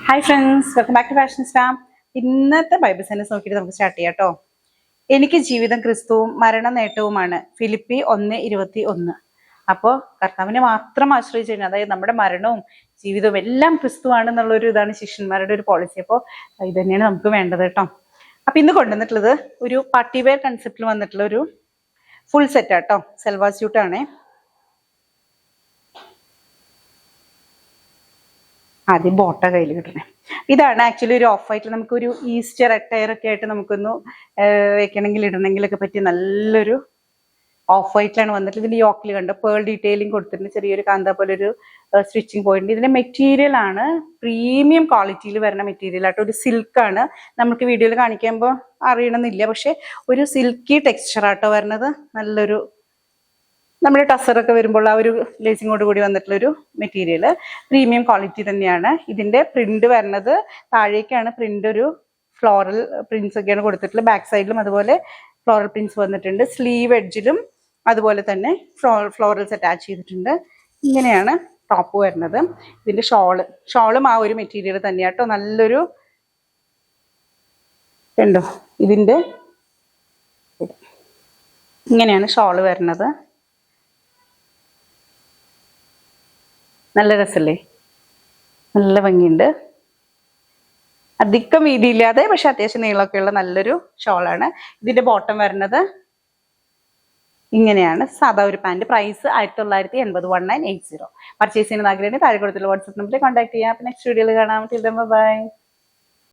Hi friends, welcome back to fashion സ്റ്റാം. ഇന്നത്തെ Bible sense നോക്കിയിട്ട് നമുക്ക് സ്റ്റാർട്ട് ചെയ്യാം കേട്ടോ. എനിക്ക് ജീവിതം ക്രിസ്തുവും മരണം നേട്ടവുമാണ്. ഫിലിപ്പി 1:21. അപ്പോൾ കർത്താവിനെ മാത്രം ആശ്രയിച്ചു കഴിഞ്ഞാൽ, അതായത് നമ്മുടെ മരണവും ജീവിതവും എല്ലാം ക്രിസ്തുവാണ് എന്നുള്ളൊരു ഇതാണ് ശിഷ്യന്മാരുടെ ഒരു പോളിസി. അപ്പോൾ ഇത് തന്നെയാണ് നമുക്ക് വേണ്ടത് കേട്ടോ. അപ്പൊ ഇന്ന് കൊണ്ടുവന്നിട്ടുള്ളത് ഒരു പാർട്ടി വെയർ കൺസെപ്റ്റിൽ വന്നിട്ടുള്ള ഒരു ഫുൾ സെറ്റ് ആട്ടോ. സെൽവാർ സ്യൂട്ടാണേ. ആദ്യം ബോട്ട കയ്യിൽ കിട്ടണേ. ഇതാണ് ആക്ച്വലി ഒരു ഓഫ് വൈറ്റിൽ നമുക്കൊരു ഈസ്റ്റർ അറ്റയർ ഒക്കെ ആയിട്ട് നമുക്കൊന്ന് വെക്കണമെങ്കിൽ ഇടണമെങ്കിലൊക്കെ പറ്റിയ നല്ലൊരു ഓഫ് വൈറ്റിലാണ് വന്നിട്ട്. ഇതിന്റെ യോക്കിൽ കണ്ടോ പേൾ ഡീറ്റെയിലിംഗ് കൊടുത്തിട്ടുണ്ട്, ചെറിയൊരു കാന്ത പോലെ ഒരു സ്റ്റിച്ചിങ് പോയിട്ടുണ്ട്. ഇതിന്റെ മെറ്റീരിയൽ ആണ് പ്രീമിയം ക്വാളിറ്റിയിൽ വരുന്ന മെറ്റീരിയൽ ആട്ടോ. ഒരു സിൽക്കാണ്, നമുക്ക് വീഡിയോയിൽ കാണിക്കുമ്പോൾ അറിയണമെന്നില്ല, പക്ഷെ ഒരു സിൽക്കി ടെക്സ്ചർ ആട്ടോ വരുന്നത്. നല്ലൊരു നമ്മുടെ ടസറൊക്കെ വരുമ്പോൾ ആ ഒരു ലേസിങ്ങോട് കൂടി വന്നിട്ടുള്ളൊരു മെറ്റീരിയൽ, പ്രീമിയം ക്വാളിറ്റി തന്നെയാണ്. ഇതിന്റെ പ്രിന്റ് വരുന്നത് താഴേക്കാണ് പ്രിന്റ്, ഒരു ഫ്ലോറൽ പ്രിന്റ്സ് ഒക്കെയാണ് കൊടുത്തിട്ടുള്ളത്. ബാക്ക് സൈഡിലും അതുപോലെ ഫ്ലോറൽ പ്രിന്റ്സ് വന്നിട്ടുണ്ട്. സ്ലീവ് എഡ്ജിലും അതുപോലെ തന്നെ ഫ്ലോറൽസ് അറ്റാച്ച് ചെയ്തിട്ടുണ്ട്. ഇങ്ങനെയാണ് ടോപ്പ് വരുന്നത്. ഇതിന്റെ ഷോളും ആ ഒരു മെറ്റീരിയൽ തന്നെയാട്ടോ. നല്ലൊരു ഉണ്ടോ, ഇതിന്റെ ഇങ്ങനെയാണ് ഷോള് വരുന്നത്. നല്ല രസല്ലേ, നല്ല ഭംഗിയുണ്ട്. അധികം വീതിയില്ലാതെ പക്ഷെ അത്യാവശ്യം നീളമൊക്കെ ഉള്ള നല്ലൊരു ഷോളാണ്. ഇതിന്റെ ബോട്ടം വരുന്നത് ഇങ്ങനെയാണ്, സാധാ ഒരു പാന്റ്. പ്രൈസ് 1980, 1980. പർച്ചേസ് ചെയ്യുന്ന ആഗ്രഹം താഴെ കൊടുത്തുള്ള വാട്സ്ആപ്പ് നമ്പറിൽ കോൺടാക്ട് ചെയ്യാം. നെക്സ്റ്റ് വീഡിയോയിൽ കാണാം. ബൈ.